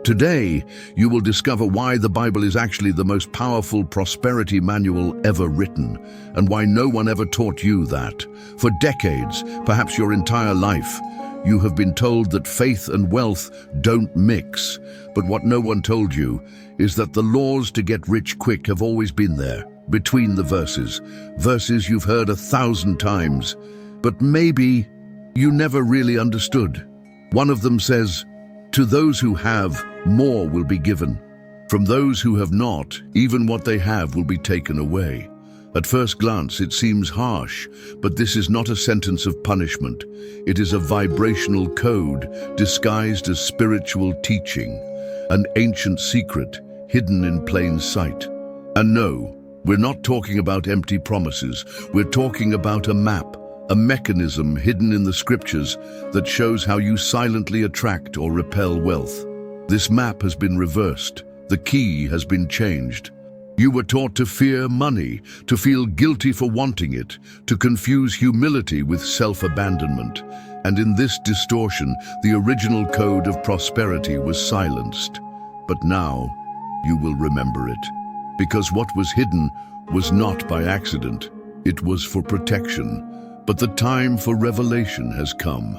Today, you will discover why the Bible is actually the most powerful prosperity manual ever written, and why no one ever taught you that. For decades, perhaps your entire life, you have been told that faith and wealth don't mix. But what no one told you is that the laws to get rich quick have always been there, between the verses. Verses you've heard 1,000 times, but maybe you never really understood. One of them says, "To those who have, more will be given. From those who have not, even what they have will be taken away." At first glance, it seems harsh, but this is not a sentence of punishment. It is a vibrational code disguised as spiritual teaching, an ancient secret hidden in plain sight. And no, we're not talking about empty promises. We're talking about a map, a mechanism hidden in the scriptures that shows how you silently attract or repel wealth. This map has been reversed. The key has been changed. You were taught to fear money, to feel guilty for wanting it, to confuse humility with self-abandonment. And in this distortion, the original code of prosperity was silenced. But now, you will remember it. Because what was hidden was not by accident. It was for protection. But the time for revelation has come.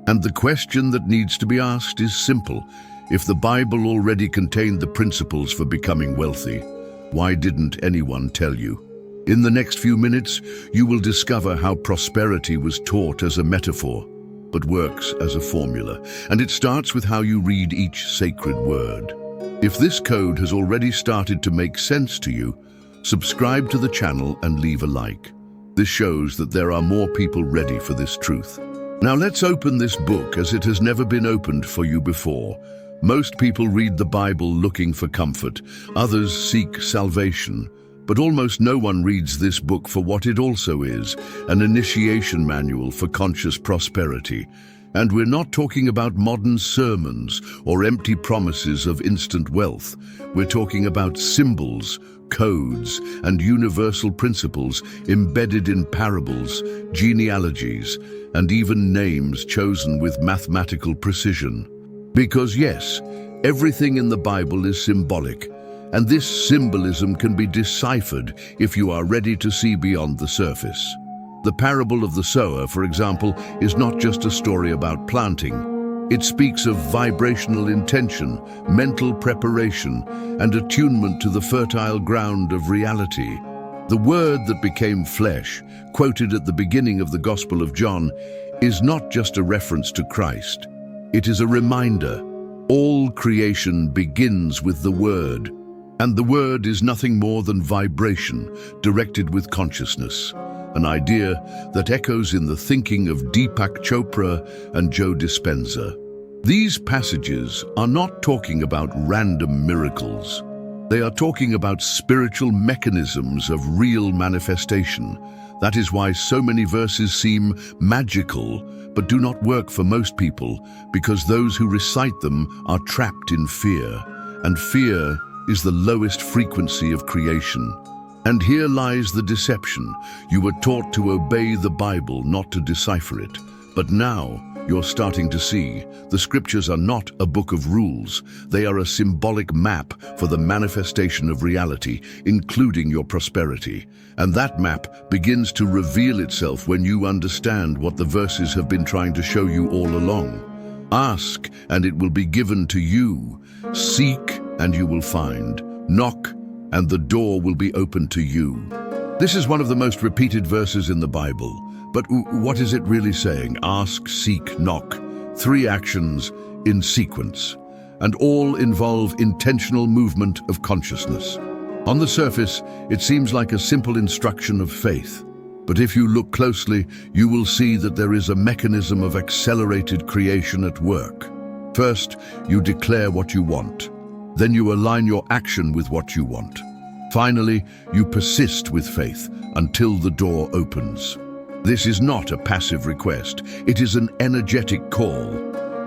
And the question that needs to be asked is simple. If the Bible already contained the principles for becoming wealthy, why didn't anyone tell you? In the next few minutes, you will discover how prosperity was taught as a metaphor, but works as a formula. And it starts with how you read each sacred word. If this code has already started to make sense to you, subscribe to the channel and leave a like. This shows that there are more people ready for this truth. Now let's open this book as it has never been opened for you before. Most people read the Bible looking for comfort. Others seek salvation. But almost no one reads this book for what it also is, an initiation manual for conscious prosperity. And we're not talking about modern sermons or empty promises of instant wealth. We're talking about symbols, codes, and universal principles embedded in parables, genealogies, and even names chosen with mathematical precision. Because yes, everything in the Bible is symbolic, and this symbolism can be deciphered if you are ready to see beyond the surface. The parable of the sower, for example, is not just a story about planting. It speaks of vibrational intention, mental preparation, and attunement to the fertile ground of reality. The word that became flesh, quoted at the beginning of the Gospel of John, is not just a reference to Christ. It is a reminder. All creation begins with the Word, and the Word is nothing more than vibration directed with consciousness, an idea that echoes in the thinking of Deepak Chopra and Joe Dispenza. These passages are not talking about random miracles. They are talking about spiritual mechanisms of real manifestation. That is why so many verses seem magical, but do not work for most people, because those who recite them are trapped in fear. And fear is the lowest frequency of creation. And here lies the deception. You were taught to obey the Bible, not to decipher it. But now, you're starting to see, the scriptures are not a book of rules. They are a symbolic map for the manifestation of reality, including your prosperity. And that map begins to reveal itself when you understand what the verses have been trying to show you all along. Ask, and it will be given to you. Seek, and you will find. Knock, and the door will be opened to you. This is one of the most repeated verses in the Bible. But what is it really saying? Ask, seek, knock. 3 actions in sequence, and all involve intentional movement of consciousness. On the surface, it seems like a simple instruction of faith. But if you look closely, you will see that there is a mechanism of accelerated creation at work. First, you declare what you want. Then you align your action with what you want. Finally, you persist with faith until the door opens. This is not a passive request. It is an energetic call.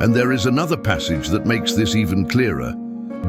And there is another passage that makes this even clearer.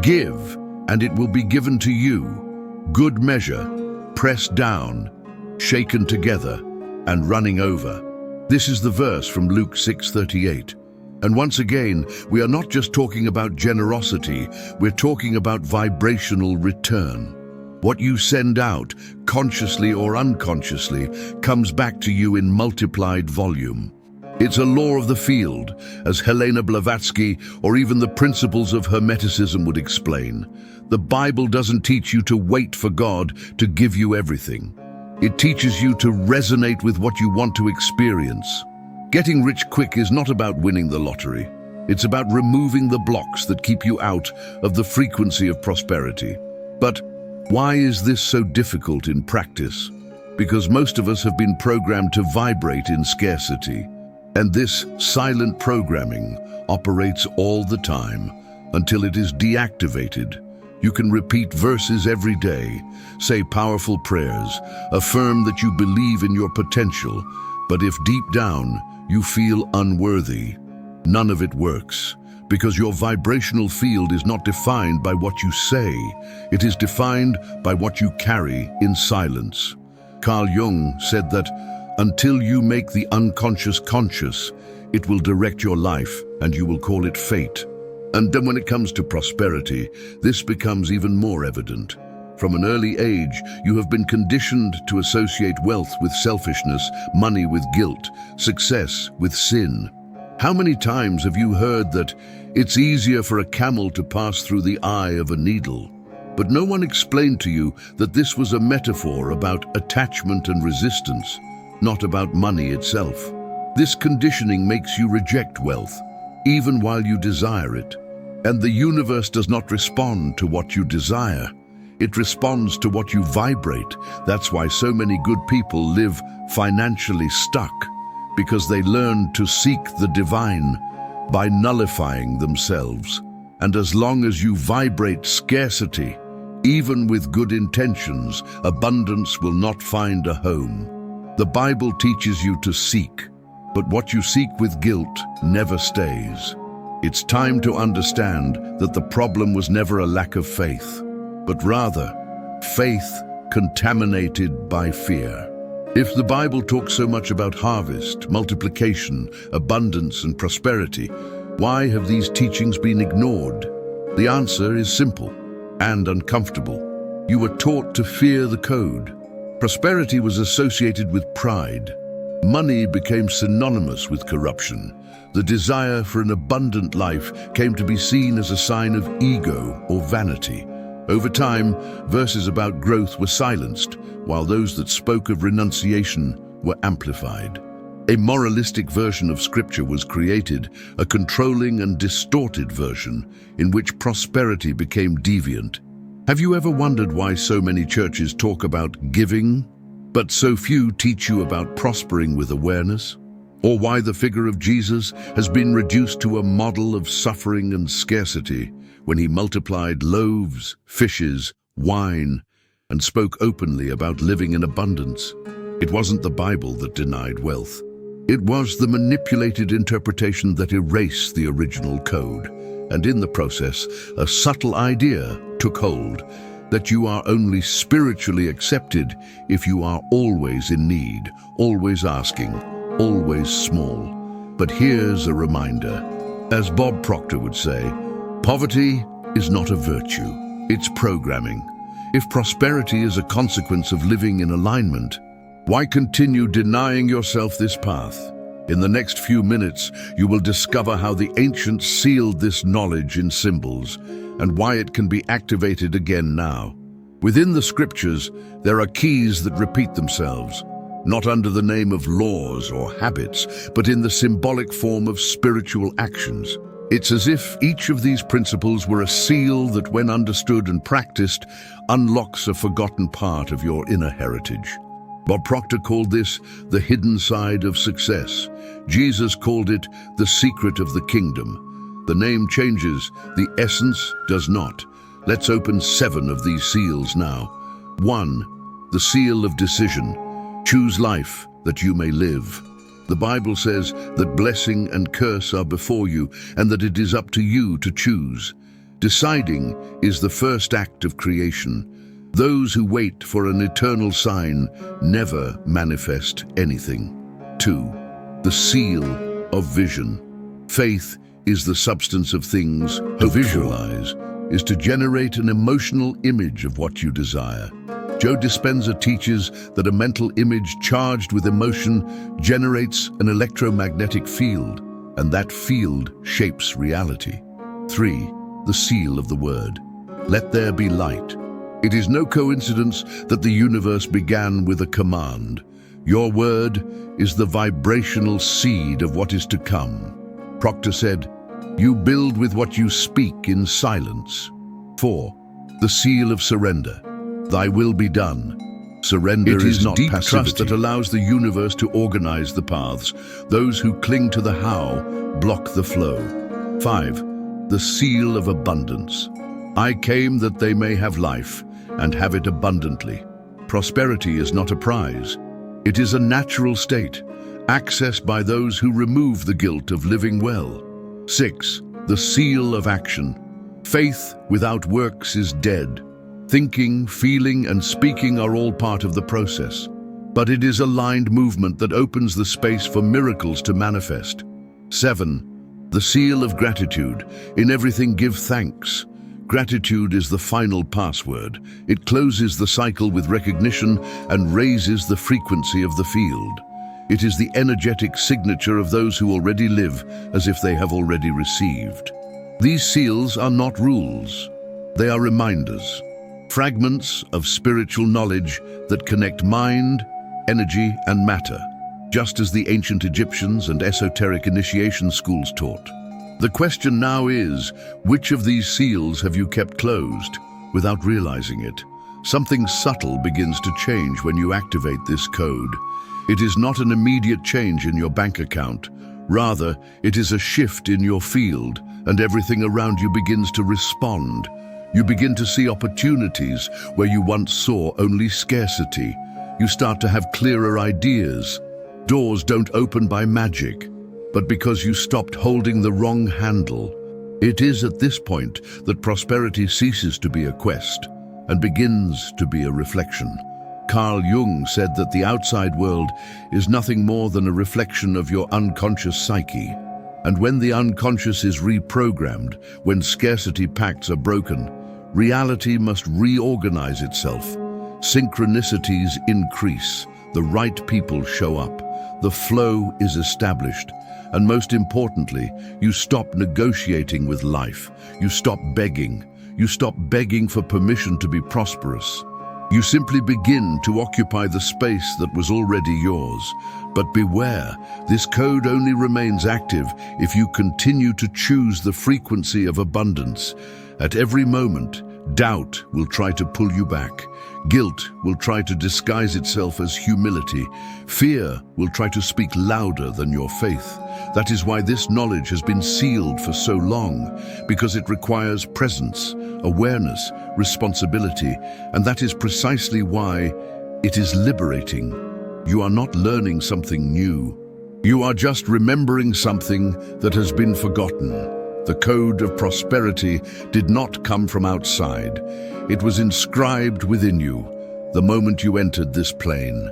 Give, and it will be given to you. Good measure, pressed down, shaken together, and running over. This is the verse from Luke 6:38. And once again, we are not just talking about generosity, we're talking about vibrational return. What you send out, consciously or unconsciously, comes back to you in multiplied volume. It's a law of the field, as Helena Blavatsky or even the principles of Hermeticism would explain. The Bible doesn't teach you to wait for God to give you everything. It teaches you to resonate with what you want to experience. Getting rich quick is not about winning the lottery. It's about removing the blocks that keep you out of the frequency of prosperity. But why is this so difficult in practice? Because most of us have been programmed to vibrate in scarcity. And this silent programming operates all the time until it is deactivated. You can repeat verses every day, say powerful prayers, affirm that you believe in your potential, but if deep down you feel unworthy, none of it works, because your vibrational field is not defined by what you say, it is defined by what you carry in silence. Carl Jung said that until you make the unconscious conscious, it will direct your life and you will call it fate. And then when it comes to prosperity, this becomes even more evident. From an early age, you have been conditioned to associate wealth with selfishness, money with guilt, success with sin. How many times have you heard that it's easier for a camel to pass through the eye of a needle? But no one explained to you that this was a metaphor about attachment and resistance, not about money itself. This conditioning makes you reject wealth, even while you desire it. And the universe does not respond to what you desire. It responds to what you vibrate. That's why so many good people live financially stuck, because they learn to seek the divine by nullifying themselves. And as long as you vibrate scarcity, even with good intentions, abundance will not find a home. The Bible teaches you to seek, but what you seek with guilt never stays. It's time to understand that the problem was never a lack of faith, but rather faith contaminated by fear. If the Bible talks so much about harvest, multiplication, abundance, and prosperity, why have these teachings been ignored? The answer is simple and uncomfortable. You were taught to fear the code. Prosperity was associated with pride. Money became synonymous with corruption. The desire for an abundant life came to be seen as a sign of ego or vanity. Over time, verses about growth were silenced, while those that spoke of renunciation were amplified. A moralistic version of Scripture was created, a controlling and distorted version in which prosperity became deviant. Have you ever wondered why so many churches talk about giving, but so few teach you about prospering with awareness? Or why the figure of Jesus has been reduced to a model of suffering and scarcity when he multiplied loaves, fishes, wine, and spoke openly about living in abundance? It wasn't the Bible that denied wealth. It was the manipulated interpretation that erased the original code. And in the process, a subtle idea took hold that you are only spiritually accepted if you are always in need, always asking, always small. But here's a reminder. As Bob Proctor would say, poverty is not a virtue, it's programming. If prosperity is a consequence of living in alignment, why continue denying yourself this path? In the next few minutes, you will discover how the ancients sealed this knowledge in symbols and why it can be activated again now. Within the scriptures, there are keys that repeat themselves, not under the name of laws or habits, but in the symbolic form of spiritual actions. It's as if each of these principles were a seal that, when understood and practiced, unlocks a forgotten part of your inner heritage. Bob Proctor called this the hidden side of success. Jesus called it the secret of the kingdom. The name changes, the essence does not. Let's open 7 of these seals now. 1. The seal of decision. Choose life that you may live. The Bible says that blessing and curse are before you and that it is up to you to choose. Deciding is the first act of creation. Those who wait for an eternal sign never manifest anything. 2. The seal of vision. Faith is the substance of things. To visualize is to generate an emotional image of what you desire. Joe Dispenza teaches that a mental image charged with emotion generates an electromagnetic field, and that field shapes reality. 3. The seal of the word. Let there be light. It is no coincidence that the universe began with a command. Your word is the vibrational seed of what is to come. Proctor said, "You build with what you speak in silence." 4. The seal of surrender. Thy will be done. Surrender is not deep trust that allows the universe to organize the paths. Those who cling to the how block the flow. 5. The seal of abundance. I came that they may have life and have it abundantly. Prosperity is not a prize. It is a natural state, accessed by those who remove the guilt of living well. 6. The seal of action. Faith without works is dead. Thinking, feeling, and speaking are all part of the process, but it is aligned movement that opens the space for miracles to manifest. 7. The seal of gratitude. In everything give thanks. Gratitude is the final password. It closes the cycle with recognition and raises the frequency of the field. It is the energetic signature of those who already live as if they have already received. These seals are not rules. They are reminders. Fragments of spiritual knowledge that connect mind, energy, and matter, just as the ancient Egyptians and esoteric initiation schools taught. The question now is, which of these seals have you kept closed without realizing it? Something subtle begins to change when you activate this code. It is not an immediate change in your bank account. Rather, it is a shift in your field, and everything around you begins to respond. You begin to see opportunities where you once saw only scarcity. You start to have clearer ideas. Doors don't open by magic, but because you stopped holding the wrong handle. It is at this point that prosperity ceases to be a quest and begins to be a reflection. Carl Jung said that the outside world is nothing more than a reflection of your unconscious psyche. And when the unconscious is reprogrammed, when scarcity pacts are broken, reality must reorganize itself. Synchronicities increase, the right people show up, the flow is established, and most importantly, you stop negotiating with life. You stop begging. You stop begging for permission to be prosperous. You simply begin to occupy the space that was already yours. But beware, this code only remains active if you continue to choose the frequency of abundance. At every moment, doubt will try to pull you back. Guilt will try to disguise itself as humility. Fear will try to speak louder than your faith. That is why this knowledge has been sealed for so long, because it requires presence, awareness, responsibility, and that is precisely why it is liberating. You are not learning something new. You are just remembering something that has been forgotten. The code of prosperity did not come from outside. It was inscribed within you the moment you entered this plane.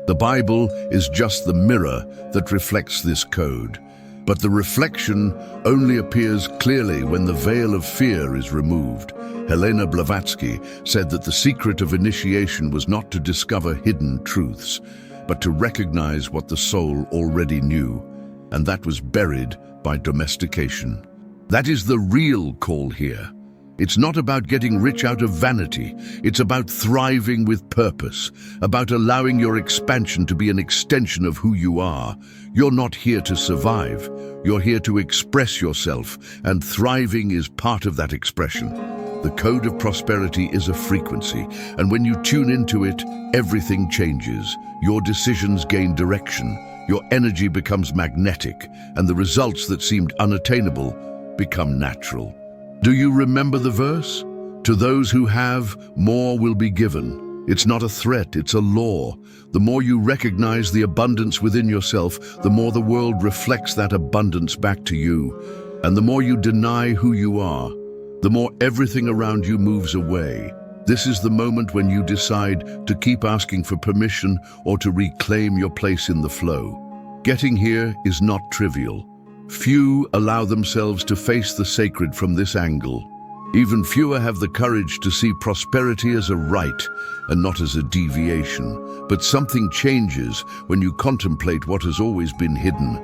The Bible is just the mirror that reflects this code. But the reflection only appears clearly when the veil of fear is removed. Helena Blavatsky said that the secret of initiation was not to discover hidden truths, but to recognize what the soul already knew, and that was buried by domestication. That is the real call here. It's not about getting rich out of vanity. It's about thriving with purpose, about allowing your expansion to be an extension of who you are. You're not here to survive. You're here to express yourself, and thriving is part of that expression. The code of prosperity is a frequency, and when you tune into it, everything changes. Your decisions gain direction, your energy becomes magnetic, and the results that seemed unattainable become natural. Do you remember the verse? To those who have, more will be given. It's not a threat, it's a law. The more you recognize the abundance within yourself, the more the world reflects that abundance back to you. And the more you deny who you are, the more everything around you moves away. This is the moment when you decide to keep asking for permission or to reclaim your place in the flow. Getting here is not trivial. Few allow themselves to face the sacred from this angle. Even fewer have the courage to see prosperity as a right and not as a deviation. But something changes when you contemplate what has always been hidden,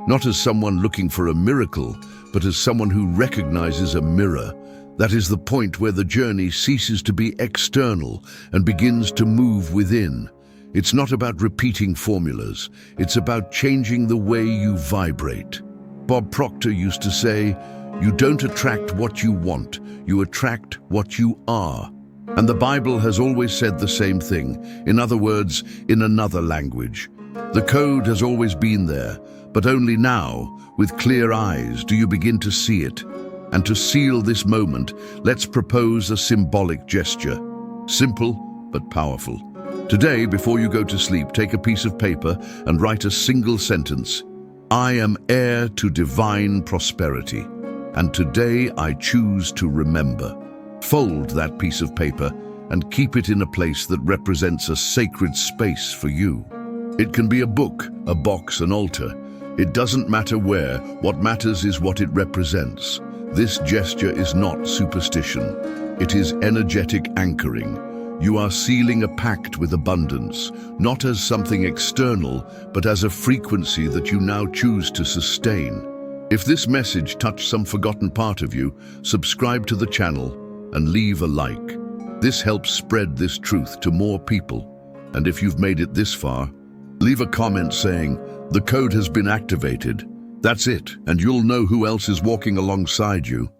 not as someone looking for a miracle, but as someone who recognizes a mirror. That is the point where the journey ceases to be external and begins to move within. It's not about repeating formulas, it's about changing the way you vibrate. Bob Proctor used to say, "You don't attract what you want, you attract what you are." And the Bible has always said the same thing, in other words, in another language. The code has always been there, but only now, with clear eyes, do you begin to see it. And to seal this moment, let's propose a symbolic gesture. Simple, but powerful. Today, before you go to sleep, take a piece of paper and write a single sentence. I am heir to divine prosperity, and today I choose to remember. Fold that piece of paper and keep it in a place that represents a sacred space for you. It can be a book, a box, an altar. It doesn't matter where, what matters is what it represents. This gesture is not superstition. It is energetic anchoring. You are sealing a pact with abundance, not as something external, but as a frequency that you now choose to sustain. If this message touched some forgotten part of you, subscribe to the channel and leave a like. This helps spread this truth to more people. And if you've made it this far, leave a comment saying, "The code has been activated." That's it, and you'll know who else is walking alongside you.